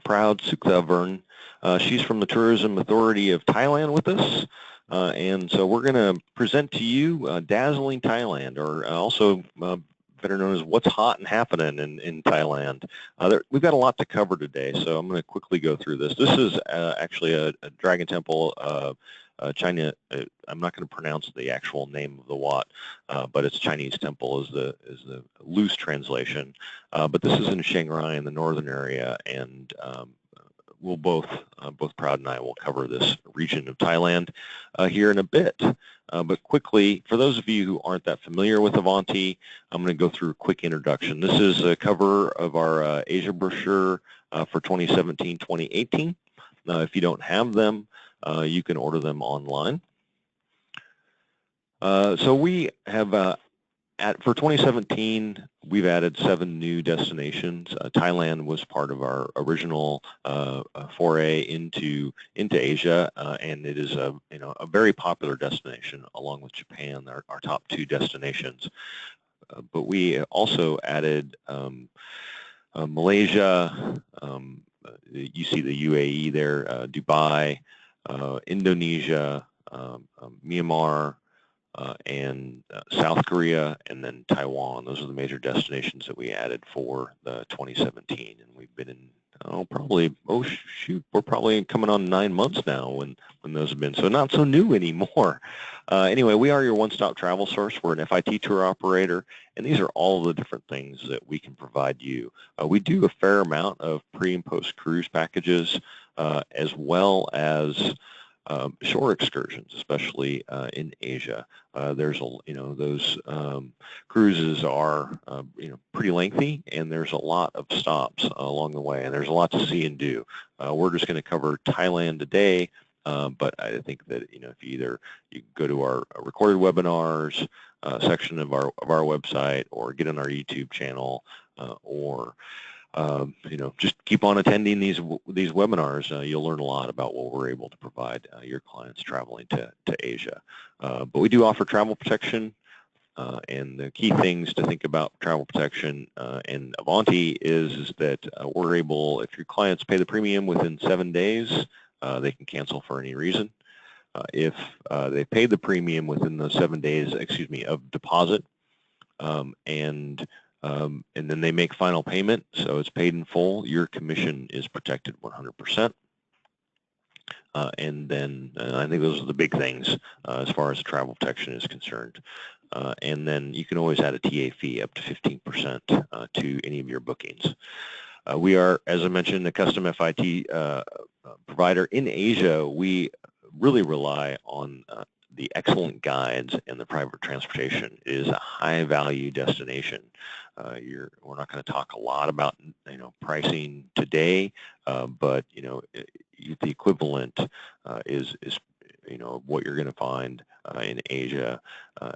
proud Sukthavern. She's from the Tourism Authority of Thailand with us. And so we're going to present to you Dazzling Thailand, or also better known as What's Hot and Happening in Thailand. We've got a lot to cover today, so I'm going to quickly go through this. This is actually a dragon temple. China, I'm not going to pronounce the actual name of the Wat, but it's Chinese temple is the loose translation. But this is in Chiang Rai in the northern area, and we'll both Proud and I will cover this region of Thailand here in a bit. But quickly, for those of you who aren't that familiar with Avanti, I'm going to go through a quick introduction. This is a cover of our Asia brochure for 2017-2018. If you don't have them, you can order them online. So we have, for 2017, we've added 7 new destinations. Thailand was part of our original foray into Asia, and it is a very popular destination along with Japan, our top 2 destinations. But we also added Malaysia. You see the UAE there, Dubai, Indonesia, Myanmar, and South Korea, and then Taiwan. Those are the major destinations that we added for the 2017, and we've been in we're probably coming on 9 months now when those have been, so not so new anymore. Anyway, we are your one-stop travel source. We're an FIT tour operator, and these are all the different things that we can provide you. We do a fair amount of pre and post cruise packages, as well as shore excursions, especially in Asia. There's those cruises are pretty lengthy, and there's a lot of stops along the way, and there's a lot to see and do. We're just going to cover Thailand today, but I think that if you go to our recorded webinars section of our website, or get on our YouTube channel, or just keep on attending these webinars. You'll learn a lot about what we're able to provide your clients traveling to Asia. But we do offer travel protection, and the key things to think about travel protection in Avanti is that we're able, if your clients pay the premium within 7 days, they can cancel for any reason. If they paid the premium within those 7 days, of deposit, and then they make final payment, so it's paid in full, your commission is protected 100%. And then I think those are the big things as far as travel protection is concerned. And then you can always add a TA fee up to 15% to any of your bookings. We are, as I mentioned, a custom FIT provider in Asia. We really rely on the excellent guides and the private transportation. It is a high-value destination. We're not going to talk a lot about pricing today, but the equivalent is what you're going to find in Asia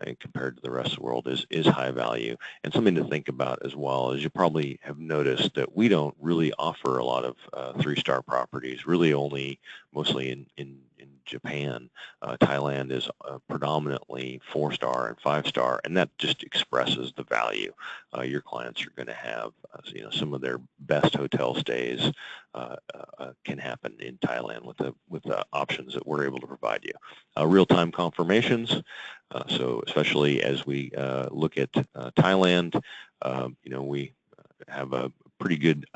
and compared to the rest of the world is high value. And something to think about as well is you probably have noticed that we don't really offer a lot of 3-star properties, really only mostly in Japan. Thailand is predominantly 4-star and 5-star, and that just expresses the value your clients are going to have. Some of their best hotel stays can happen in Thailand with the options that we're able to provide you. Real-time confirmations. So especially as we look at Thailand, we have a pretty good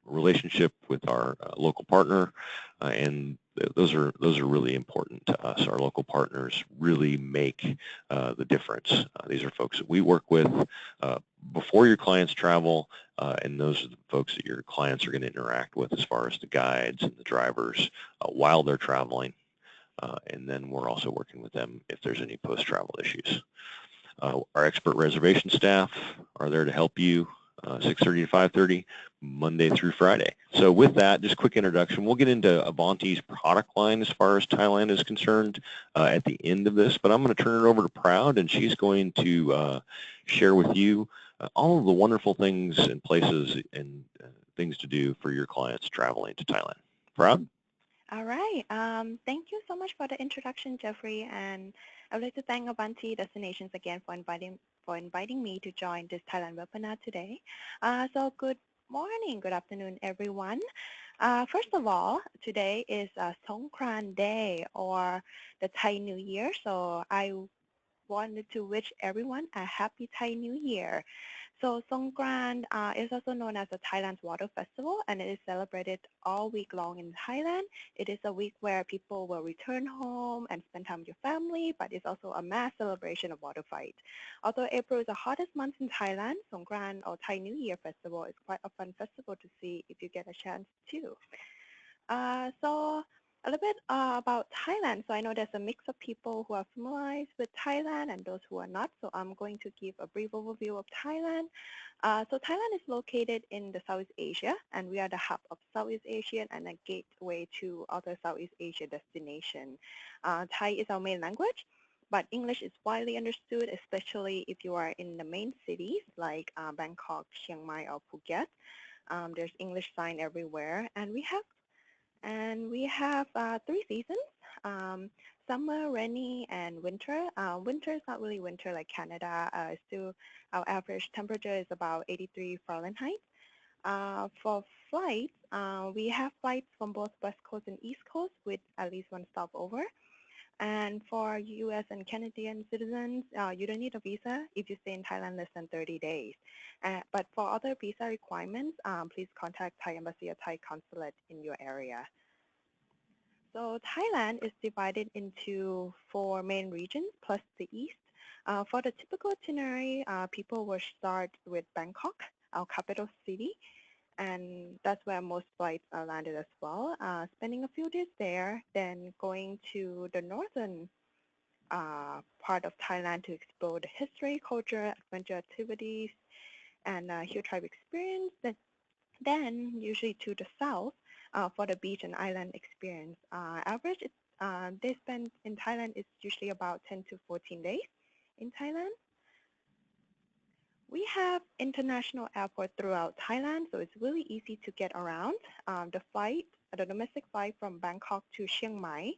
relationship with our local partner, and those are really important to us. Our local partners really make the difference. These are folks that we work with before your clients travel, and those are the folks that your clients are going to interact with as far as the guides and the drivers while they're traveling. And then we're also working with them if there's any post-travel issues. Our expert reservation staff are there to help you 6:30 to 5:30, Monday through Friday. So with that, just a quick introduction. We'll get into Avanti's product line as far as Thailand is concerned at the end of this, but I'm going to turn it over to Proud, and she's going to share with you all of the wonderful things and places and things to do for your clients traveling to Thailand. Proud? All right. Thank you so much for the introduction, Jeffrey, and I would like to thank Avanti Destinations again for inviting me to join this Thailand webinar today. So good morning, good afternoon, everyone. First of all, today is Songkran Day or the Thai New Year. So I wanted to wish everyone a happy Thai New Year. So Songkran is also known as the Thailand's Water Festival, and it is celebrated all week long in Thailand. It is a week where people will return home and spend time with your family, but it's also a mass celebration of water fight. Although April is the hottest month in Thailand, Songkran or Thai New Year Festival is quite a fun festival to see if you get a chance to. So a little bit about Thailand. So I know there's a mix of people who are familiarized with Thailand and those who are not. So I'm going to give a brief overview of Thailand. So Thailand is located in the Southeast Asia, and we are the hub of Southeast Asia and a gateway to other Southeast Asia destinations. Thai is our main language, but English is widely understood, especially if you are in the main cities like Bangkok, Chiang Mai, or Phuket. There's English sign everywhere, and we have three seasons, summer, rainy, and winter. Winter is not really winter like Canada. Still, our average temperature is about 83 Fahrenheit. For flights, we have flights from both West Coast and East Coast with at least one stopover. And for US and Canadian citizens, you don't need a visa if you stay in Thailand less than 30 days. But for other visa requirements, please contact Thai Embassy or Thai Consulate in your area. So Thailand is divided into four main regions plus the east. For the typical itinerary, people will start with Bangkok, our capital city, and that's where most flights are landed as well. Spending a few days there, then going to the northern part of Thailand to explore the history, culture, adventure activities, and hill tribe experience. Then usually to the south for the beach and island experience. Average they spend in Thailand is usually about 10 to 14 days in Thailand. We have international airports throughout Thailand, so it's really easy to get around. The domestic flight from Bangkok to Chiang Mai,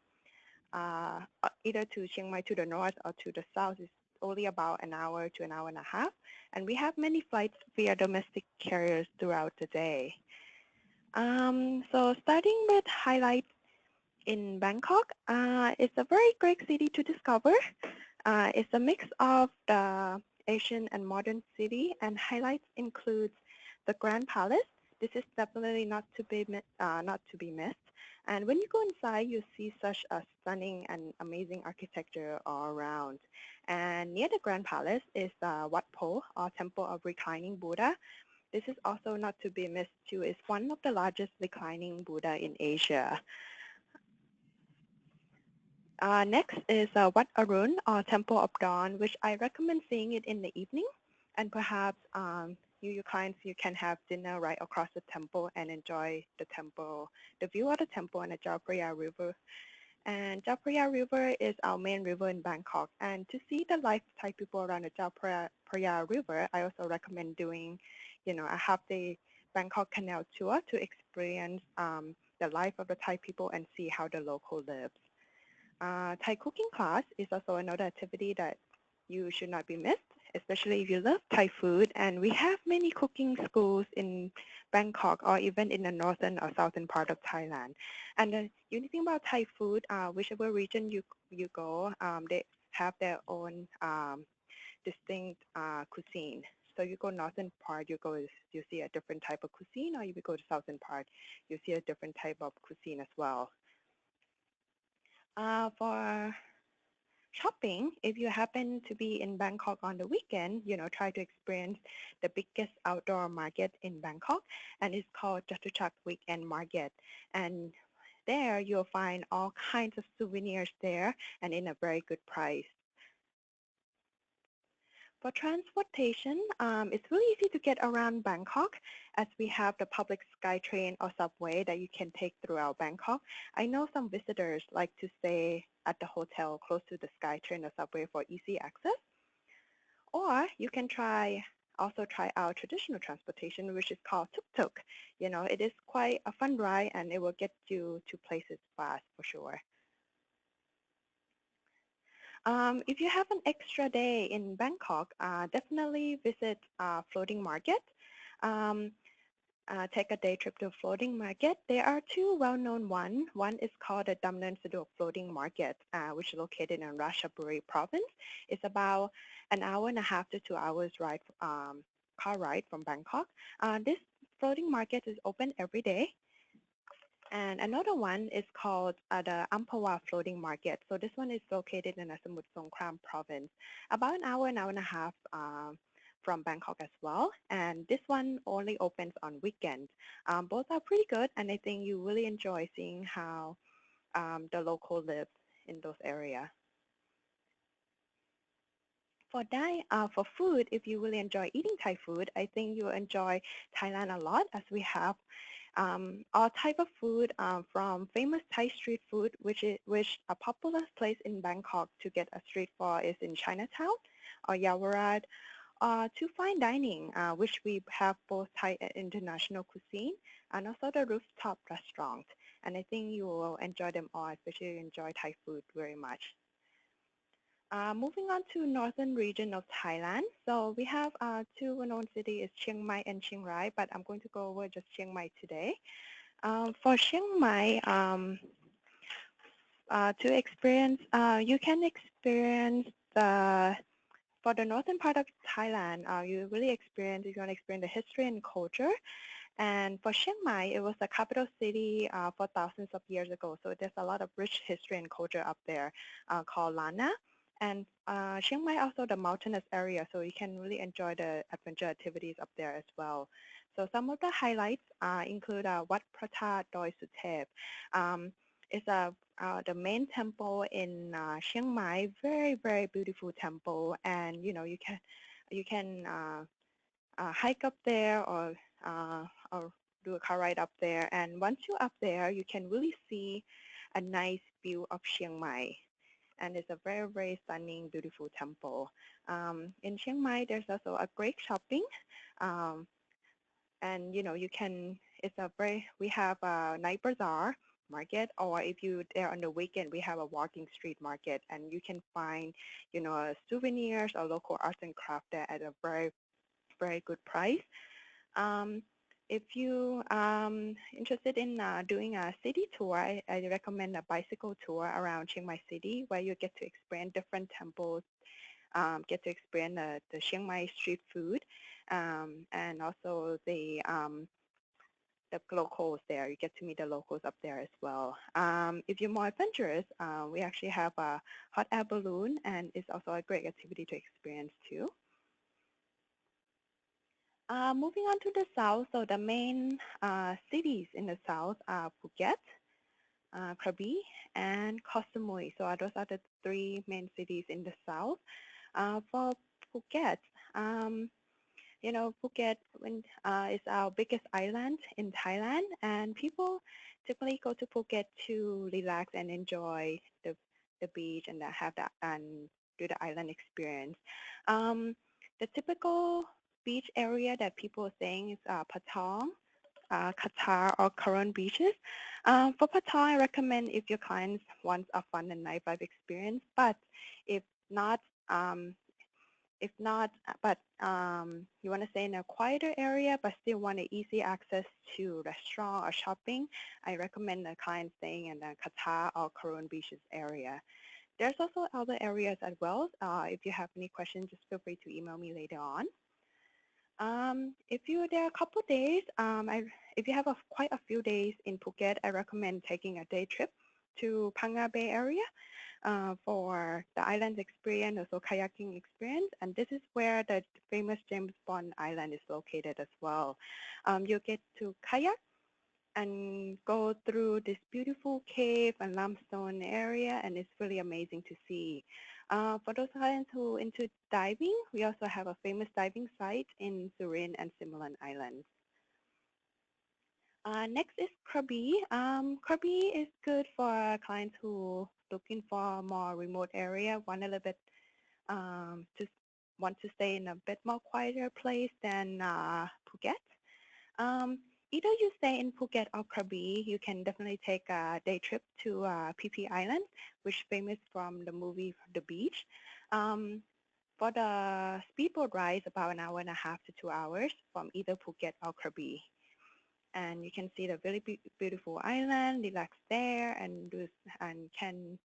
either to Chiang Mai to the north or to the south is only about an hour to an hour and a half. And we have many flights via domestic carriers throughout the day. So starting with highlights in Bangkok, it's a very great city to discover. It's a mix of the Asian and modern city, and highlights includes the Grand Palace. This is definitely not to be missed. And when you go inside, you see such a stunning and amazing architecture all around. And near the Grand Palace is Wat Po, or Temple of Reclining Buddha. This is also not to be missed too. It's one of the largest reclining Buddha in Asia. Next is Wat Arun, or Temple of Dawn, which I recommend seeing it in the evening. And perhaps your clients, you can have dinner right across the temple and enjoy the view of the temple and the Chao Phraya River. And Chao Phraya River is our main river in Bangkok. And to see the life of Thai people around the Chao Phraya River, I also recommend doing, a half-day Bangkok Canal tour to experience the life of the Thai people and see how the local lives. Thai cooking class is also another activity that you should not be missed, especially if you love Thai food. And we have many cooking schools in Bangkok or even in the northern or southern part of Thailand. And the unique thing about Thai food, whichever region you go, they have their own distinct cuisine. So you go northern part, you see a different type of cuisine, or if you go to southern part, you see a different type of cuisine as well. For shopping, if you happen to be in Bangkok on the weekend, try to experience the biggest outdoor market in Bangkok, and it's called Chatuchak Weekend Market. And there you'll find all kinds of souvenirs there and in a very good price. For transportation, it's really easy to get around Bangkok as we have the public SkyTrain or subway that you can take throughout Bangkok. I know some visitors like to stay at the hotel close to the SkyTrain or subway for easy access. Or you can also try our traditional transportation, which is called tuk-tuk. It is quite a fun ride and it will get you to places fast for sure. If you have an extra day in Bangkok, definitely visit Floating Market. take a day trip to a floating market. There are two well-known ones. One is called the Dazzling Floating Market, which is located in Ratchaburi province. It's about an hour and a half to 2 hours ride, car ride from Bangkok. This floating market is open every day. And another one is called the Angkor Wat Floating Market. So this one is located in the Samut Songkhram province, about an hour and a half from Bangkok as well. And this one only opens on weekends. Both are pretty good, and I think you really enjoy seeing how the local live in those areas. For food, if you really enjoy eating Thai food, I think you'll enjoy Thailand a lot, as we have all type of food from famous Thai street food, which a popular place in Bangkok to get a street food is in Chinatown or Yaowarat, to fine dining, which we have both Thai and international cuisine, and also the rooftop restaurant. And I think you will enjoy them all, especially enjoy Thai food very much. Moving on to northern region of Thailand. So we have two well-known cities, Chiang Mai and Chiang Rai, but I'm going to go over just Chiang Mai today. For Chiang Mai, to experience, you can experience for the northern part of Thailand, you're going to experience the history and culture. And for Chiang Mai, it was the capital city for thousands of years ago. So there's a lot of rich history and culture up there called Lana. And Chiang Mai also the mountainous area, so you can really enjoy the adventure activities up there as well. So some of the highlights include Wat Prata Doi Suthep. It's the main temple in Chiang Mai, very, very beautiful temple. And, you can hike up there or do a car ride up there. And once you're up there, you can really see a nice view of Chiang Mai. And it's a very, very stunning, beautiful temple. In Chiang Mai, there's also a great shopping. And, we have a night bazaar market, or if you're there on the weekend, we have a walking street market, and you can find, souvenirs or local arts and craft there at a very, very good price. If you interested in doing a city tour, I recommend a bicycle tour around Chiang Mai City, where you get to experience different temples, get to experience the Chiang Mai street food, and also the locals there. You get to meet the locals up there as well. If you're more adventurous, we actually have a hot air balloon, and it's also a great activity to experience too. Moving on to the south, so the main cities in the south are Phuket, Krabi, and Koh Samui. So those are the three main cities in the south. For Phuket, Phuket is our biggest island in Thailand, and people typically go to Phuket to relax and enjoy the beach and do the island experience. The typical beach area that people are saying is Patong, Qatar, or Coron beaches. For Patong, I recommend if your clients want a fun and nightlife experience, but if not, you want to stay in a quieter area but still want an easy access to restaurant or shopping, I recommend the client staying in the Qatar or Coron beaches area. There's also other areas as well. If you have any questions, just feel free to email me later on. If you're there a couple of days, if you have quite a few days in Phuket, I recommend taking a day trip to Phang Bay area for the island experience, also kayaking experience. And this is where the famous James Bond Island is located as well. You get to kayak and go through this beautiful cave and limestone area, and it's really amazing to see. For those clients who are into diving, we also have a famous diving site in Surin and Similan Islands. Next is Krabi. Krabi is good for clients who looking for a more remote area, want to stay in a bit more quieter place than Phuket. Either you stay in Phuket or Krabi, you can definitely take a day trip to PP Island, which is famous from the movie The Beach. For the speedboat ride, it's about an hour and a half to 2 hours from either Phuket or Krabi. and you can see the very beautiful island, relax there, and can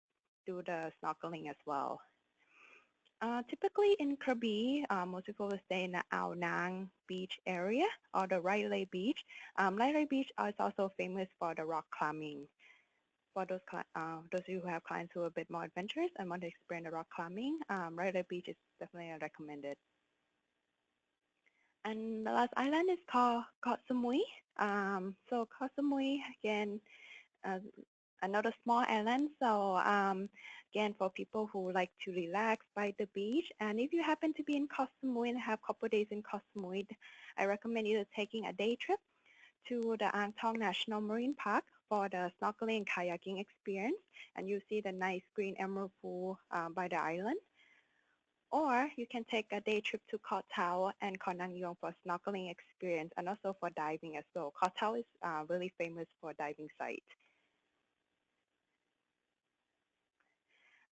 do the snorkeling as well. Typically in Krabi, most people will stay in the Ao Nang beach area or the Riley Beach. Riley Beach is also famous for the rock climbing. For those of you who have clients who are a bit more adventurous and want to experience the rock climbing, Riley Beach is definitely recommended. And the last island is called Koh Samui. So Koh Samui, again, uh, another small island. So again, for people who like to relax by the beach, and if you happen to be in Koh Samui and have a couple of days in Koh Samui, I recommend either taking a day trip to the Ang Thong National Marine Park for the snorkeling and kayaking experience, and you see the nice green emerald pool by the island. Or you can take a day trip to Koh Tao and Koh Nang Yong for snorkeling experience and also for diving as well. Koh Tao is really famous for diving site.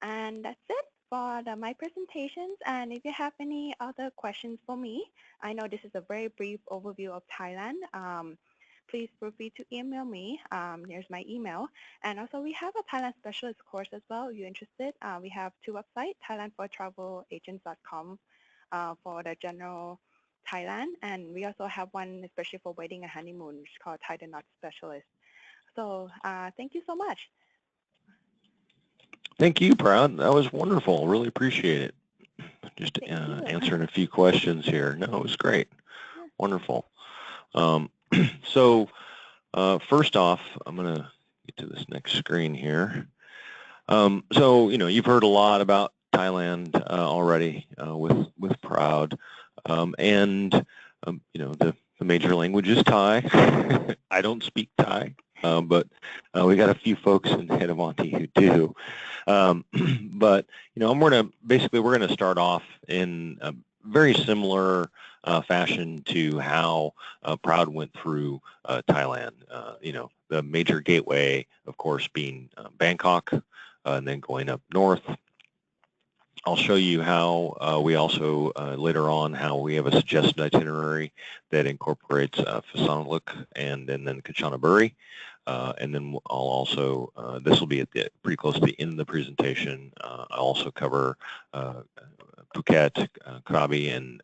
And that's it for my presentations. And if you have any other questions for me, I know this is a very brief overview of Thailand. Please feel free to email me. Here's my email. And also we have a Thailand specialist course as well. If you're interested, we have two websites, thailandfortravelagents.com for the general Thailand. And we also have one especially for wedding and honeymoon, which is called Thai the Knot Specialist. So thank you so much. Thank you, Proud. That was wonderful. Really appreciate it. Just answering a few questions here. No, it was great. Yeah. Wonderful. So first off, I'm going to get to this next screen here. So, you've heard a lot about Thailand already with Proud. The major language is Thai. I don't speak Thai. But we got a few folks in Avanti who do. But we're going to start off in a very similar fashion to how Proud went through Thailand. The major gateway, of course, being Bangkok, and then going up north. I'll show you how we also, later on, how we have a suggested itinerary that incorporates Phitsanulok and then Kanchanaburi. And then I'll also, this will be at pretty close to the end of the presentation. I'll also cover Phuket, Krabi, and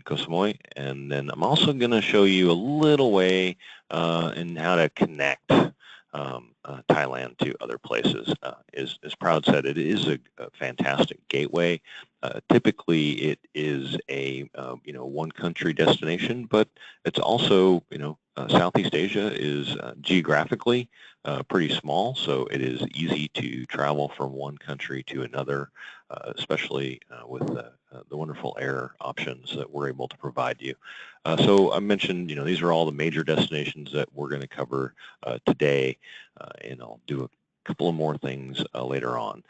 Koh Samui. And then I'm also going to show you a little way in how to connect Thailand to other places. As Proud said, it is a fantastic gateway. Typically, it is a one country destination, but it's also Southeast Asia is geographically pretty small, so it is easy to travel from one country to another, especially with the wonderful air options that we're able to provide you. So I mentioned, these are all the major destinations that we're going to cover today, and I'll do a couple of more things later on.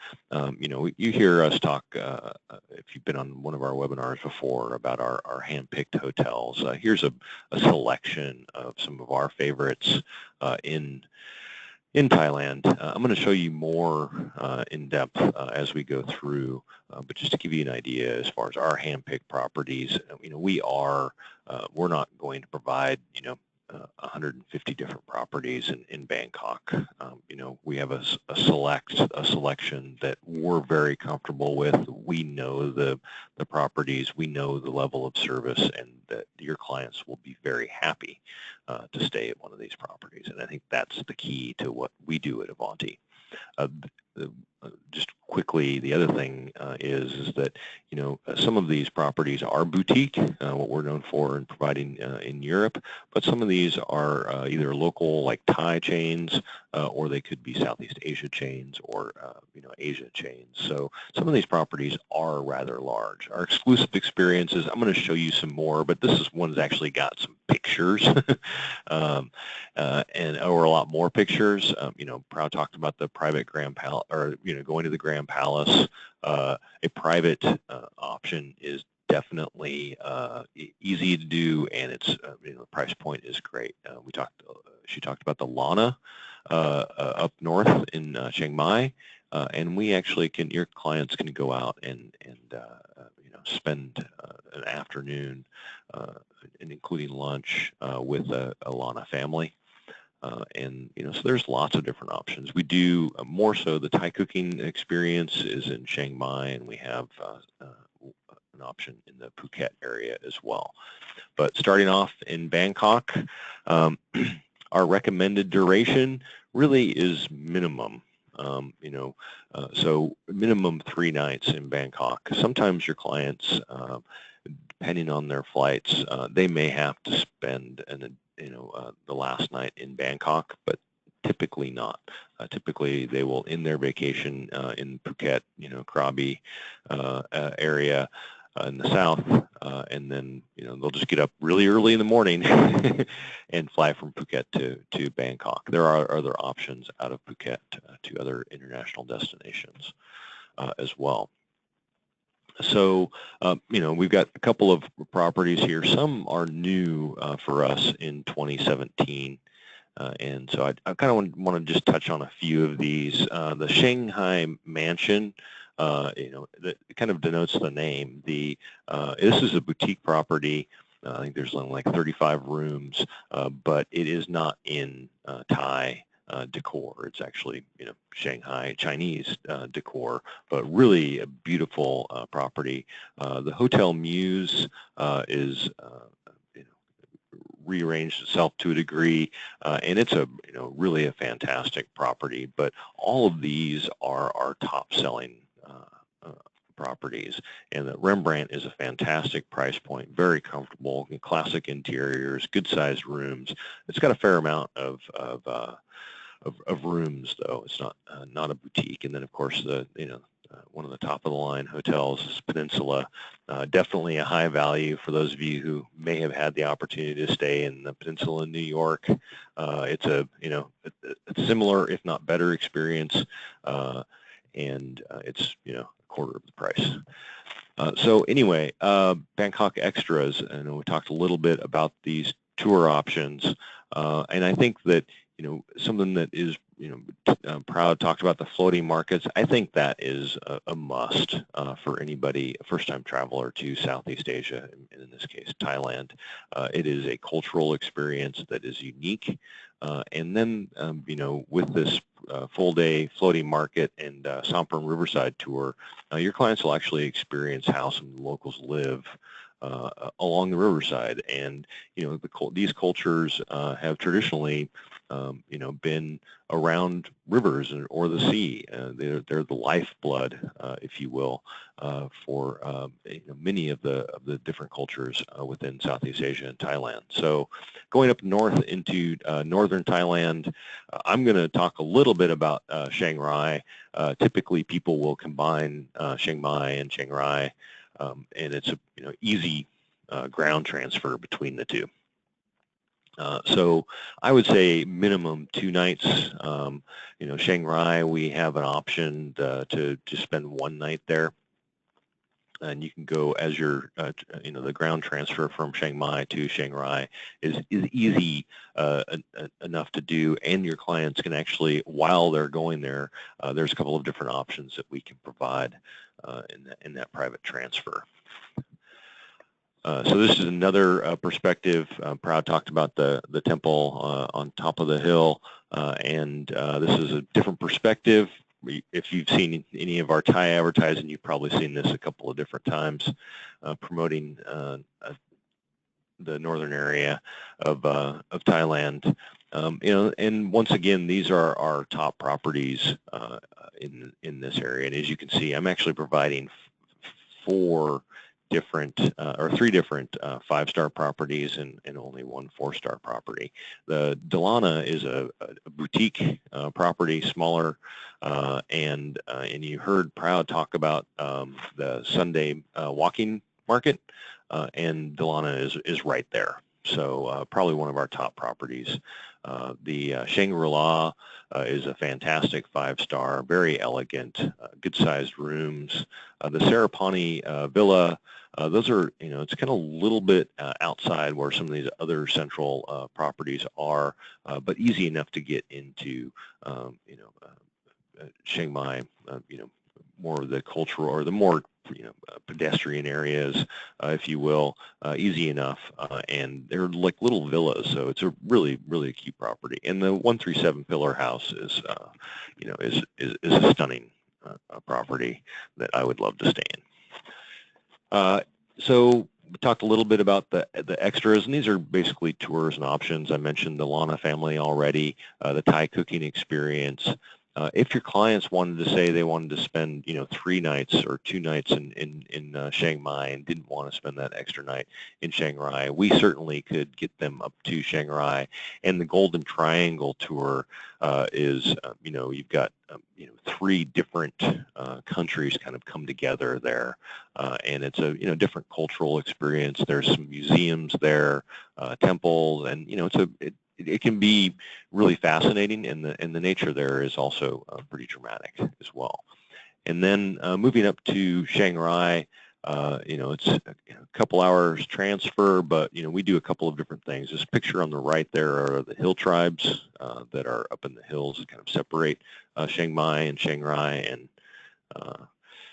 You hear us talk, if you've been on one of our webinars before, about our hand-picked hotels. Here's a selection of some of our favorites in Thailand. I'm going to show you more in depth as we go through, but just to give you an idea as far as our hand-picked properties, we're not going to provide 150 different properties in Bangkok. We have a selection that we're very comfortable with. We know the properties, we know the level of service, and that your clients will be very happy to stay at one of these properties. And I think that's the key to what we do at Avanti. Just quickly, the other thing is that some of these properties are boutique, what we're known for in providing in Europe, but some of these are either local, like Thai chains, or they could be Southeast Asia chains or Asia chains. So some of these properties are rather large. Our exclusive experiences, I'm going to show you some more, but this one's actually got some pictures, or a lot more pictures. Proud talked about the private Grand Palace, or going to the Grand Palace. A private option is definitely easy to do, and it's the price point is great. She talked about the Lana up north in Chiang Mai, and we actually your clients can go out and spend an afternoon, and including lunch, with a Lana family. And so there's lots of different options. We do more so the Thai cooking experience is in Chiang Mai, and we have an option in the Phuket area as well. But starting off in Bangkok, our recommended duration really is minimum. So minimum 3 nights in Bangkok. Sometimes your clients, depending on their flights, they may have to spend the last night in Bangkok, but typically not. Typically, they will end their vacation in Phuket, Krabi area in the south, and then they'll just get up really early in the morning and fly from Phuket to Bangkok. There are other options out of Phuket to other international destinations as well. So, we've got a couple of properties here. Some are new for us in 2017. And so I kind of want to just touch on a few of these. The Shanghai Mansion, that kind of denotes the name. This is a boutique property. I think there's only like 35 rooms, but it is not in Thai decor. It's actually, Shanghai Chinese decor, but really a beautiful property. The Hotel Muse is rearranged itself to a degree, and it's really a fantastic property. But all of these are our top-selling properties, and the Rembrandt is a fantastic price point, very comfortable, classic interiors, good-sized rooms. It's got a fair amount of rooms, though. It's not a boutique. And then, of course, one of the top-of-the-line hotels is Peninsula. Definitely a high value for those of you who may have had the opportunity to stay in the Peninsula in New York. It's a similar, if not better, experience, and it's a quarter of the price. So anyway, Bangkok Extras, and we talked a little bit about these tour options, and I think that something that is, Proud talked about the floating markets. I think that is a must for anybody, a first-time traveler to Southeast Asia, and in this case, Thailand. It is a cultural experience that is unique. And then, with this full-day floating market and Sampran Riverside tour, your clients will actually experience how some locals live along the riverside. And, these cultures have traditionally been around rivers or the sea. They're the lifeblood, if you will, for many of the different cultures within Southeast Asia and Thailand. So going up north into northern Thailand, I'm going to talk a little bit about Chiang Rai. Typically, people will combine Chiang Mai and Chiang Rai, and it's a easy ground transfer between the two. So I would say minimum 2 nights. Chiang Rai, we have an option to spend 1 night there. And you can go as your, the ground transfer from Chiang Mai to Chiang Rai is easy enough to do, and your clients can actually, while they're going there, there's a couple of different options that we can provide in that private transfer. So this is another perspective. Proud talked about the temple on top of the hill, and this is a different perspective. If you've seen any of our Thai advertising, you've probably seen this a couple of different times, promoting the northern area of Thailand. And once again, these are our top properties in this area. And as you can see, I'm actually providing 3 different 5-star properties and only 1 4-star property. The Dalana is a boutique property, smaller, and you heard Proud talk about the Sunday walking market, and Dalana is right there. So probably one of our top properties. The Shangri-La is a fantastic 5-star, very elegant, good-sized rooms. The Sarapani Villa, those are, it's kind of a little bit outside where some of these other central properties are, but easy enough to get into, Chiang Mai, more of the cultural or the more pedestrian areas, if you will, easy enough, and they're like little villas, so it's a really a cute property. And the 137 Pillar House is is a stunning property that I would love to stay in. So we talked a little bit about the extras, and these are basically tours and options. I mentioned the Lana family already, the Thai cooking experience. If your clients wanted to say they wanted to spend, 3 nights or 2 nights in Chiang Mai and didn't want to spend that extra night in Chiang Rai, we certainly could get them up to Chiang Rai. And the Golden Triangle tour is, you've got 3 different countries kind of come together there, and it's a different cultural experience. There's some museums there, temples, and it can be really fascinating, and the nature there is also pretty dramatic as well. And then moving up to Chiang Rai, it's a couple hours transfer, but we do a couple of different things. This picture on the right there are the hill tribes that are up in the hills that kind of separate Chiang Mai and Chiang Rai, and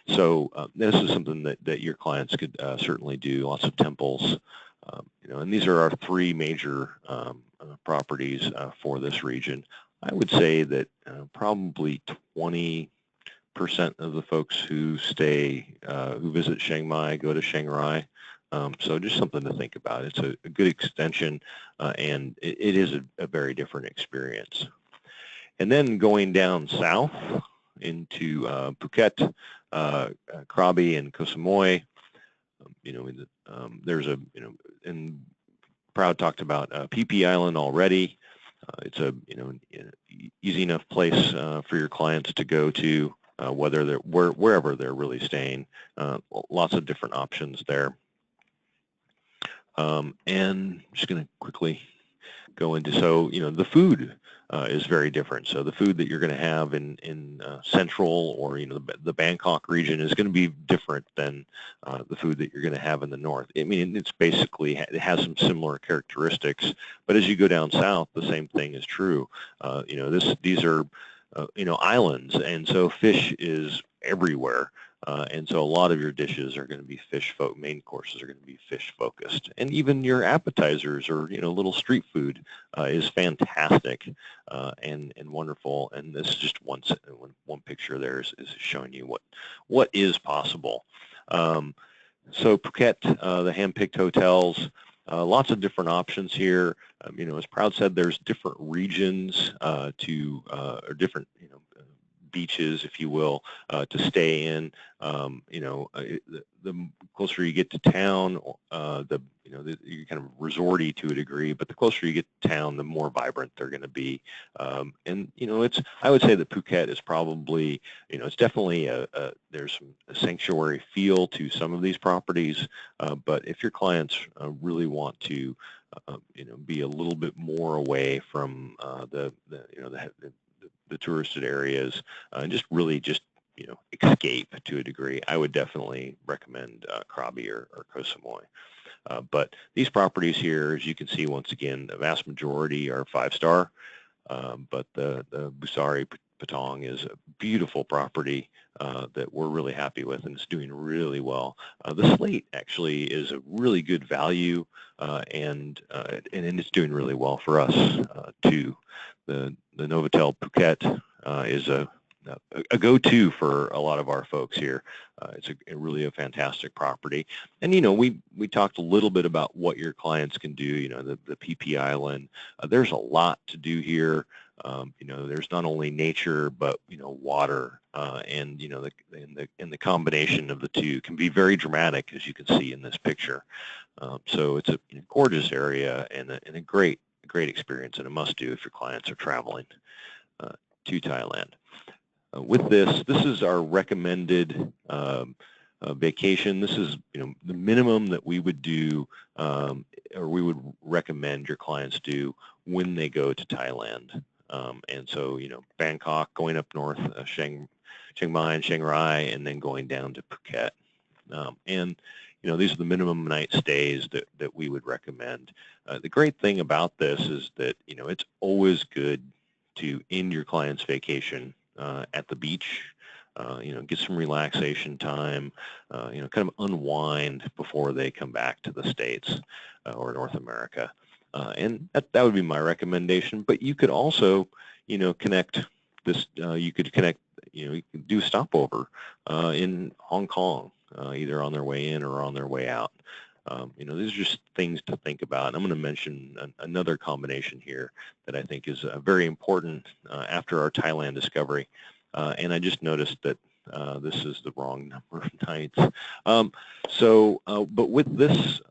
so this is something that your clients could certainly do. Lots of temples. And these are our 3 major properties for this region. I would say that probably 20% of the folks who who visit Chiang Mai go to Chiang Rai. So just something to think about. It's a good extension, and it is a very different experience. And then going down south into Phuket, Krabi, and Koh Samui, there's and Proud talked about Phi Phi Island already. It's a easy enough place for your clients to go to, wherever they're really staying. Lots of different options there. And I'm just going to quickly go into, so the food is very different. So the food that you're going to have in central or the Bangkok region is going to be different than the food that you're going to have in the north. I mean, it's basically, it has some similar characteristics, but as you go down south, the same thing is true. These are islands, and so fish is everywhere. And so a lot of your dishes are going to be main courses are going to be fish focused, and even your appetizers or little street food is fantastic and wonderful. And this is just one picture there is showing you what is possible. So Phuket, the hand-picked hotels, lots of different options here. As Proud said, there's different regions or different beaches, if you will, to stay in. The closer you get to town, you're kind of resorty to a degree, but the closer you get to town, the more vibrant they're going to be. And I would say that Phuket is probably, it's definitely there's a sanctuary feel to some of these properties, but if your clients really want to, be a little bit more away from the touristed areas and just escape to a degree, I would definitely recommend Krabi or Koh Samui. But these properties here, as you can see, once again, the vast majority are 5-star, but the Busari Patong is a beautiful property that we're really happy with, and it's doing really well. The Slate actually is a really good value, and it's doing really well for us too. The Novotel Phuket is a go-to for a lot of our folks here. It's really a fantastic property. And, we talked a little bit about what your clients can do, the Phi Phi Island. There's a lot to do here. There's not only nature, but, water, and, the combination of the two can be very dramatic, as you can see in this picture. So it's a gorgeous area and a great experience, and a must-do if your clients are traveling to Thailand. With this is our recommended vacation. This is the minimum that we would do, or we would recommend your clients do when they go to Thailand. And so Bangkok, going up north, Chiang Mai and Chiang Rai, and then going down to Phuket. And these are the minimum night stays that we would recommend. The great thing about this is that it's always good to end your client's vacation at the beach. get some relaxation time, kind of unwind before they come back to the States or North America. And that would be my recommendation. But you could also, connect this. You could connect. You could do stopover in Hong Kong, either on their way in or on their way out. These are just things to think about. I'm going to mention another combination here that I think is very important after our Thailand discovery. And I just noticed that this is the wrong number of nights. But with this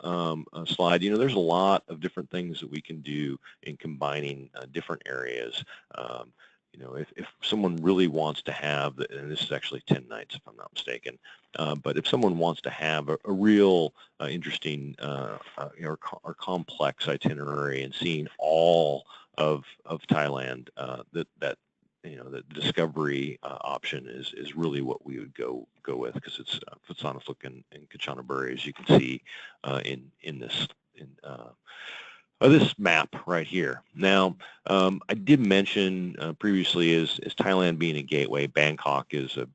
slide, there's a lot of different things that we can do in combining different areas. If someone really wants to have, and this is actually 10 nights if I'm not mistaken, but if someone wants to have a real interesting or complex itinerary and seeing all of Thailand, the discovery option is really what we would go with, because it's Phutsanafuk and Kanchanaburi, as you can see in this map right here. Now, I did mention previously is Thailand being a gateway. Bangkok is a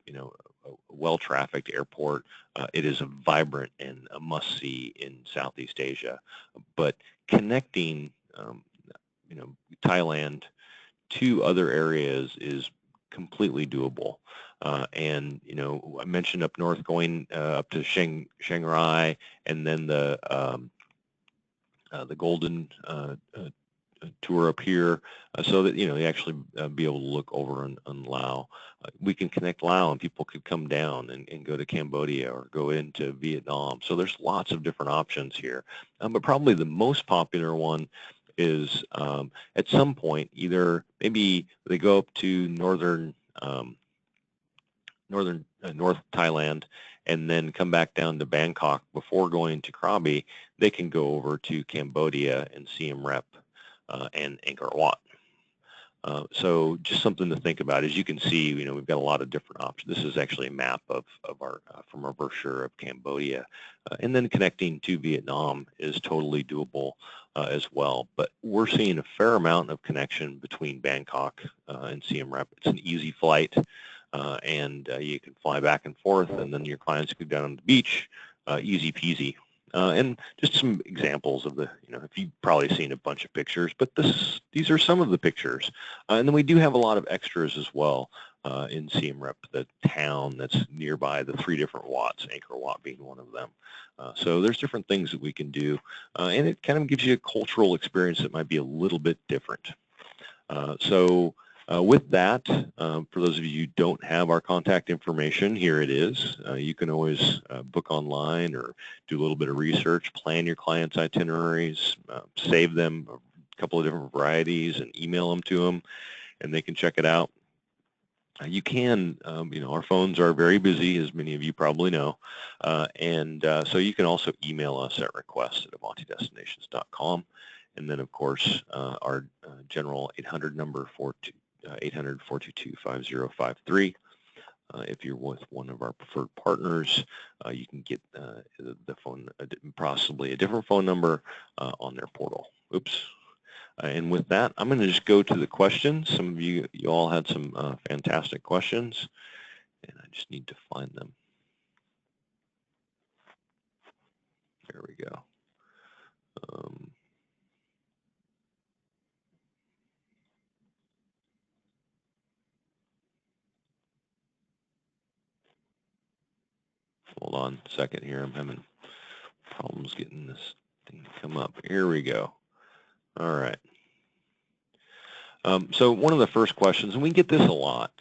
well-trafficked airport. It is a vibrant and a must-see in Southeast Asia. But connecting, Thailand to other areas is completely doable. And I mentioned up north going up to Chiang Rai, and then the Golden tour up here, so that you actually be able to look over on Laos. We can connect Laos, and people could come down and go to Cambodia or go into Vietnam. So there's lots of different options here. But probably the most popular one is at some point, either maybe they go up to North Thailand and then come back down to Bangkok before going to Krabi. They can go over to Cambodia and Siem Reap and Angkor Wat. So just something to think about. As you can see, we've got a lot of different options. This is actually a map of our from our brochure of Cambodia, and then connecting to Vietnam is totally doable as well. But we're seeing a fair amount of connection between Bangkok and Siem Reap. It's an easy flight, and you can fly back and forth, and then your clients go down on the beach, easy peasy. And just some examples of if you've probably seen a bunch of pictures, but these are some of the pictures. And then we do have a lot of extras as well in Siem Reap, the town that's nearby, the 3 different Wats, Angkor Wat being one of them. So there's different things that we can do, and it kind of gives you a cultural experience that might be a little bit different. With that, for those of you who don't have our contact information, here it is. You can always book online or do a little bit of research, plan your clients' itineraries, save them a couple of different varieties and email them to them, and they can check it out. You can, our phones are very busy, as many of you probably know, and so you can also email us at request@avantidestinations.com, and then, of course, our general 800 number 800-422-5053. If you're with one of our preferred partners, you can get the phone, possibly a different phone number on their portal. Oops. And with that, I'm going to just go to the questions. Some of you all had some fantastic questions, and I just need to find them. There we go. Hold on a second here. I'm having problems getting this thing to come up. Here we go. All right. So one of the first questions, and we get this a lot,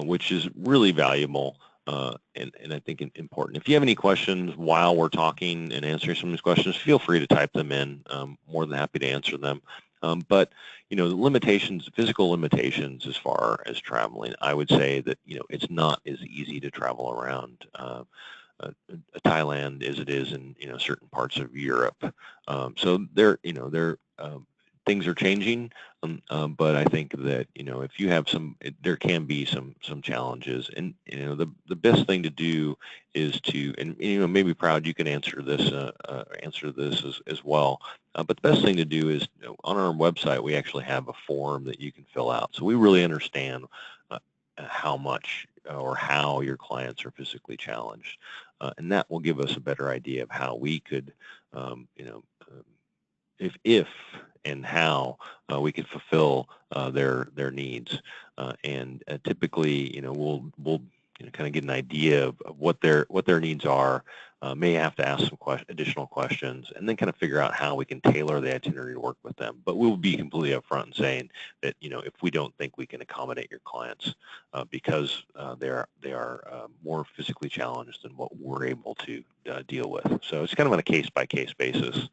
which is really valuable and I think important. If you have any questions while we're talking and answering some of these questions, feel free to type them in. More than happy to answer them. But the limitations, physical limitations as far as traveling, I would say that it's not as easy to travel around Thailand as it is in certain parts of Europe. So things are changing, but I think that if you have there can be some challenges, and the best thing to do is to, and maybe Proud, you can answer this as well. But the best thing to do is on our website we actually have a form that you can fill out, so we really understand how much or how your clients are physically challenged. And that will give us a better idea of how we could, if and how we could fulfill their needs. And typically, we'll kind of get an idea of what their needs are. May have to ask some additional questions, and then kind of figure out how we can tailor the itinerary to work with them. But we'll be completely upfront in saying that if we don't think we can accommodate your clients because they are more physically challenged than what we're able to deal with. So it's kind of on a case-by-case basis.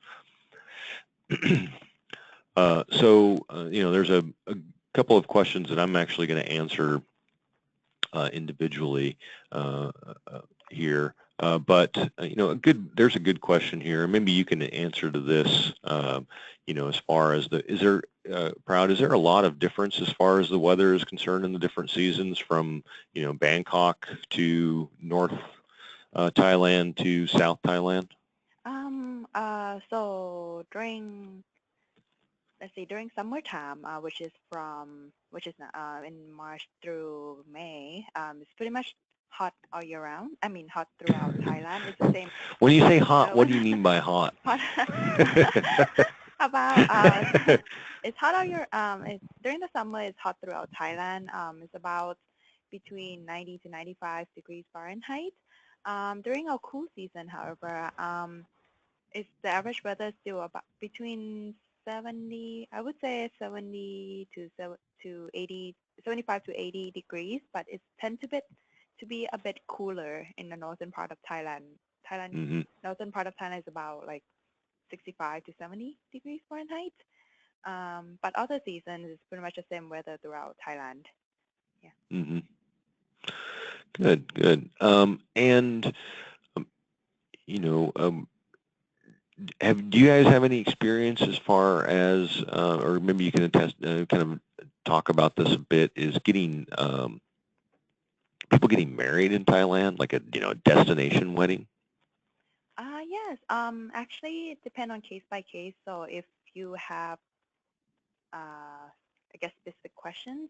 There's a couple of questions that I'm actually going to answer individually here. But there's a good question here. Maybe you can answer to this. As far as is there a lot of difference as far as the weather is concerned in the different seasons from Bangkok to North Thailand to South Thailand? So during summertime, which is in March through May, it's pretty much hot all year round. I mean, hot throughout Thailand. It's the same. When you say hot, what do you mean by hot? It's hot all year. During the summer, it's hot throughout Thailand. It's about between 90 to 95 degrees Fahrenheit. During our cool season, however, the average weather is still about between 70, I would say 70 to 80, 75 to 80 degrees, but it tends to be a bit cooler in the northern part of Thailand. Northern part of Thailand is about like 65 to 70 degrees Fahrenheit. But other seasons is pretty much the same weather throughout Thailand. Yeah. Mm-hmm. Good. Do you guys have any experience as far as, or maybe you can attest, kind of talk about this a bit, is getting people getting married in Thailand, like a destination wedding? Yes. Actually, it depends on case by case. So if you have, I guess, specific questions,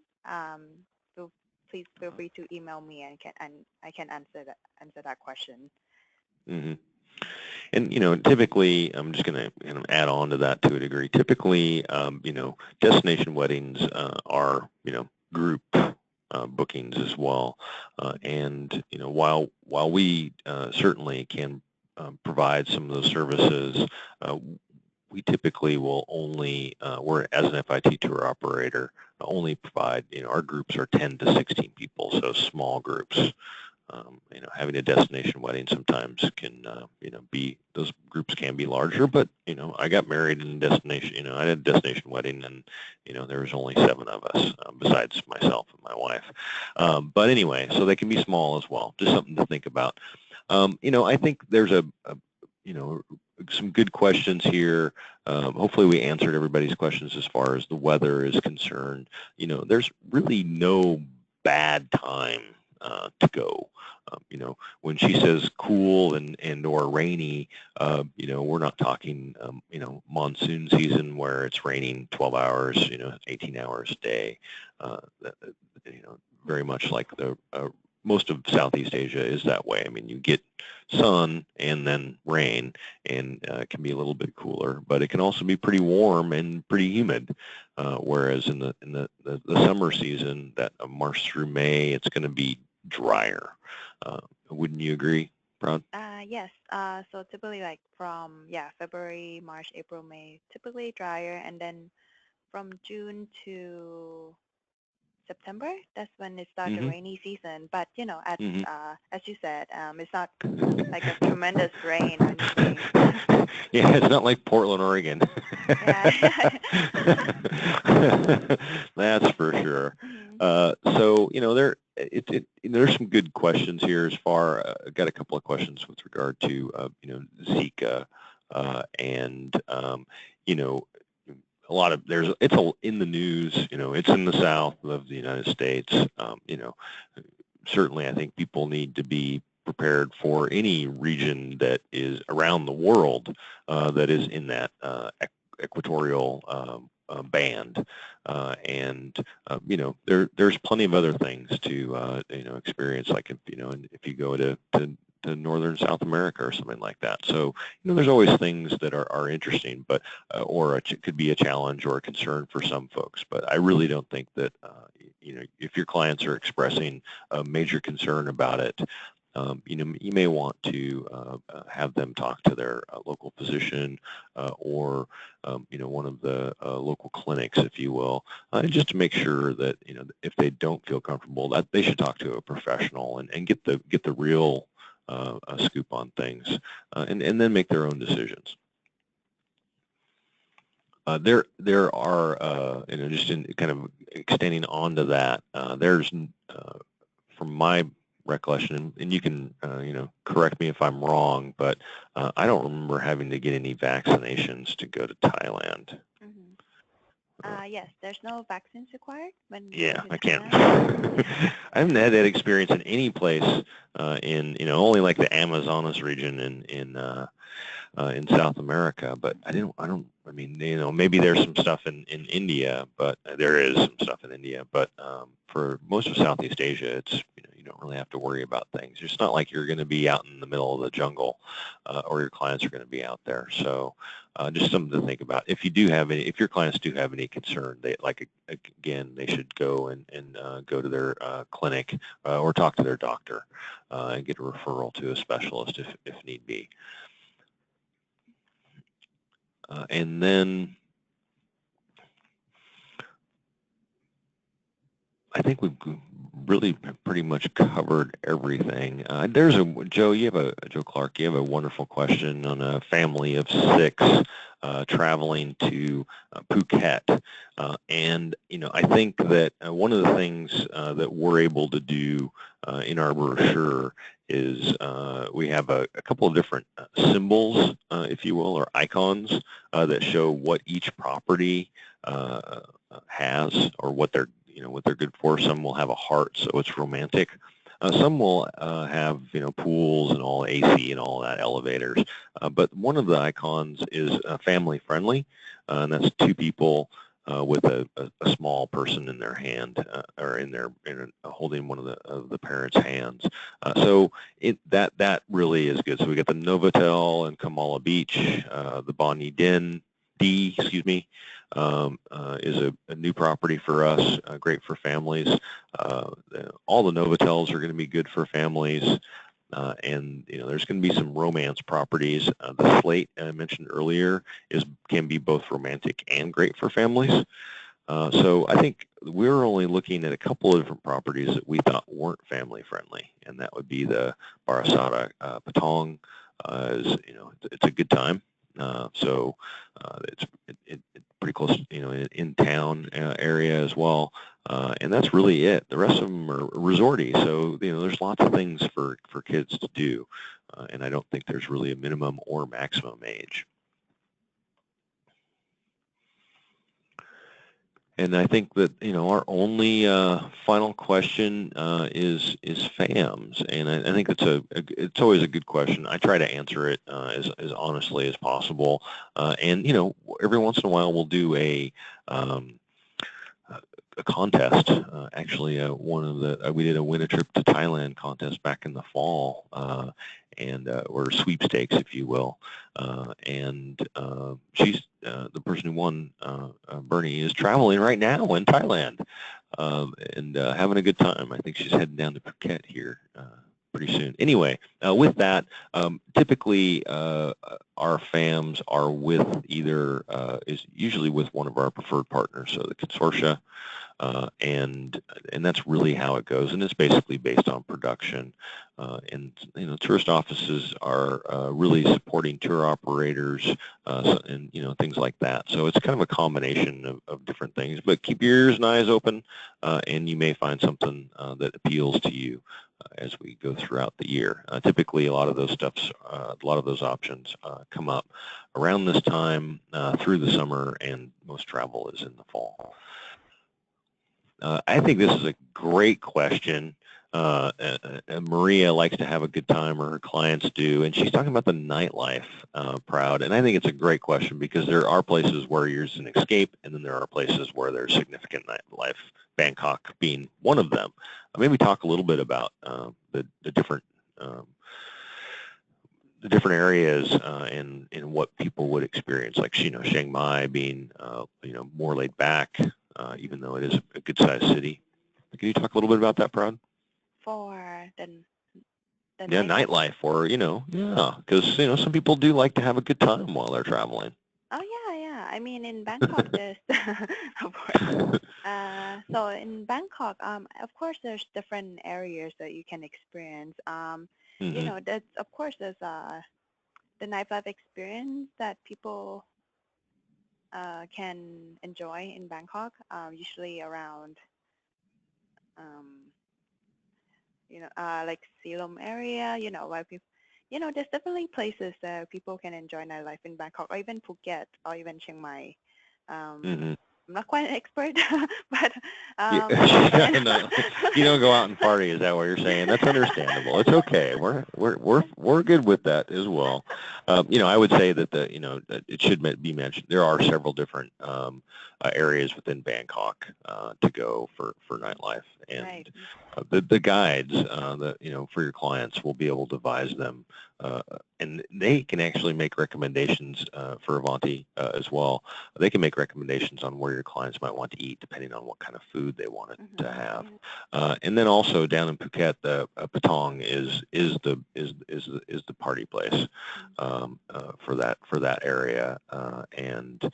please feel free to email me and I can answer that question. Mm-hmm. And typically, I'm just going to kind of add on to that to a degree. Typically, destination weddings are group bookings as well. And while we certainly can provide some of those services, we typically will only, we're as an FIT tour operator, only provide, our groups are 10 to 16 people, so small groups. Having a destination wedding sometimes can, be, those groups can be larger, but, I got married in a destination, I had a destination wedding and, there was only 7 of us besides myself and my wife. But anyway, so they can be small as well, just something to think about. I think there's some good questions here. Hopefully we answered everybody's questions as far as the weather is concerned. There's really no bad time to go. When she says cool and or rainy, we're not talking, monsoon season where it's raining 12 hours, 18 hours a day. Very much like the most of Southeast Asia is that way. I mean, you get sun and then rain, and it can be a little bit cooler, but it can also be pretty warm and pretty humid. Whereas in the summer season, that March through May, it's going to be drier. Wouldn't you agree, Prad? Yes. So typically like from February, March, April, May, typically drier, and then from June to September, that's when it starts the rainy season. But as you said, it's not like a tremendous rain or anything. Yeah, it's not like Portland, Oregon. That's for sure. So there's some good questions here as far. I got a couple of questions with regard to Zika and a lot of it's in the news. It's in the south of the United States. Certainly, I think people need to be prepared for any region that is around the world that is in that equatorial banned, and there's plenty of other things to experience, like if you go to northern South America or something like that. So there's always things that are interesting, but or it could be a challenge or a concern for some folks. But I really don't think that if your clients are expressing a major concern about it, you may want to have them talk to their local physician or one of the local clinics, if you will, just to make sure that if they don't feel comfortable, that they should talk to a professional and get the real scoop on things, and then make their own decisions. There are just in kind of extending on to that, there's from my recollection, and you can correct me if I'm wrong, but I don't remember having to get any vaccinations to go to Thailand. Yes, there's no vaccines required when yeah, going to I can't. Thailand. I haven't had that experience in any place in only like the Amazonas region in South America, but I mean, maybe there's some stuff in India, but there is some stuff in India, but for most of Southeast Asia, it's, you don't really have to worry about things. It's not like you're going to be out in the middle of the jungle, or your clients are going to be out there. So just something to think about. If your clients do have any concern, again, they should go and go to their clinic or talk to their doctor and get a referral to a specialist if need be. And then I think we've really pretty much covered everything. There's Joe Clark, you have a wonderful question on a family of 6 traveling to Phuket. And I think that one of the things that we're able to do in our brochure is we have a couple of different symbols, if you will, or icons that show what each property has, or what they're good for. Some will have a heart, so it's romantic. Some will have pools and all AC and all that, elevators. But one of the icons is family friendly, and that's 2 people with a small person in their hand, or holding one of the parents' hands. So that really is good. So we got the Novotel in Kamala Beach, the Bonnie D, excuse me, is a new property for us, great for families. All the Novotels are going to be good for families, and there's going to be some romance properties. The Slate I mentioned earlier can be both romantic and great for families. So I think we're only looking at a couple of different properties that we thought weren't family friendly, and that would be the Barasata Patong. It's a good time. So it's pretty close, in town area as well, and that's really it. The rest of them are resorty, so there's lots of things for kids to do, and I don't think there's really a minimum or maximum age. And I think that our only final question is FAMS, and I think it's always a good question. I try to answer it as honestly as possible, and every once in a while we'll do a contest. Actually, we did a win a trip to Thailand contest back in the fall, and or sweepstakes, if you will. And she's the person who won, Bernie, is traveling right now in Thailand and having a good time. I think she's heading down to Phuket here pretty soon. Anyway, with that, typically our FAMs are with is usually with one of our preferred partners, so the consortia. And that's really how it goes, and it's basically based on production. And tourist offices are really supporting tour operators and things like that. So it's kind of a combination of different things. But keep your ears and eyes open, and you may find something that appeals to you as we go throughout the year. Typically, a lot of those options come up around this time through the summer, and most travel is in the fall. I think this is a great question. Maria likes to have a good time, or her clients do, and she's talking about the nightlife, Proud. And I think it's a great question because there are places where there's an escape, and then there are places where there's significant nightlife, Bangkok being one of them. Maybe talk a little bit about the different areas and what people would experience, like Chiang Mai being more laid back, even though it is a good-sized city. Can you talk a little bit about that, Proud? For the nightlife, or because some people do like to have a good time while they're traveling. Oh yeah. I mean, in Bangkok, there's of course. So in Bangkok, of course, there's different areas that you can experience. That's of course there's the nightlife experience that people can enjoy in Bangkok. Usually around like Silom area. Where people. There's definitely places that people can enjoy nightlife in Bangkok, or even Phuket, or even Chiang Mai. I'm not quite an expert, but no, you don't go out and party. Is that what you're saying? That's understandable. It's okay. We're good with that as well. I would say that it should be mentioned. There are several different areas within Bangkok to go for nightlife, and right. The guides for your clients will be able to advise them, and they can actually make recommendations for Avanti as well. They can make recommendations on where your clients might want to eat, depending on what kind of food they wanted to have. And then also down in Phuket, the Patong is the party place for that area. And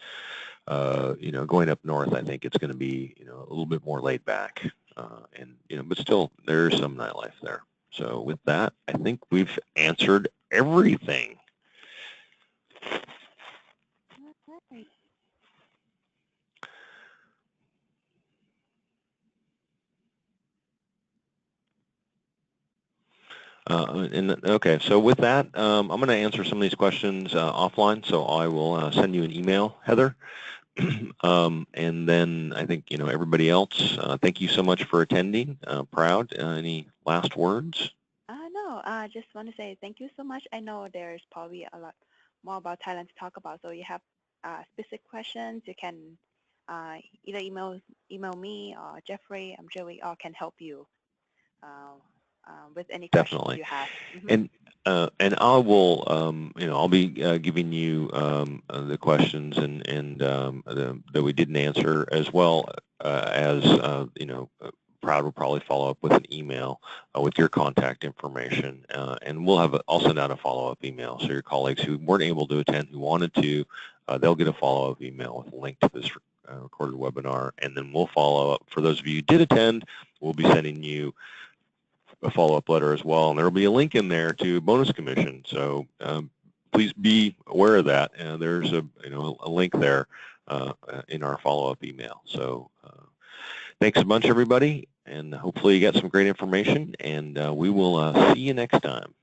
going up north, I think it's going to be a little bit more laid back, but still there's some nightlife there. So with that, I think we've answered everything. Okay, so with that, I'm going to answer some of these questions offline, so I will send you an email, Heather. And then I think, everybody else, thank you so much for attending. Proud, any last words? No, I just want to say thank you so much. I know there's probably a lot more about Thailand to talk about, so you have specific questions, you can either email me or Jeffrey. I'm sure we all can help you with any questions you have. And I will, I'll be giving you the questions and that we didn't answer, as well as Proud will probably follow up with an email with your contact information, and I'll send out a follow-up email, so your colleagues who weren't able to attend, who wanted to, they'll get a follow-up email with a link to this recorded webinar, and then we'll follow up. For those of you who did attend, we'll be sending you a follow-up letter as well, and there will be a link in there to bonus commission. So please be aware of that. And there's a link there in our follow-up email. So thanks a bunch, everybody, and hopefully you got some great information. And we will see you next time.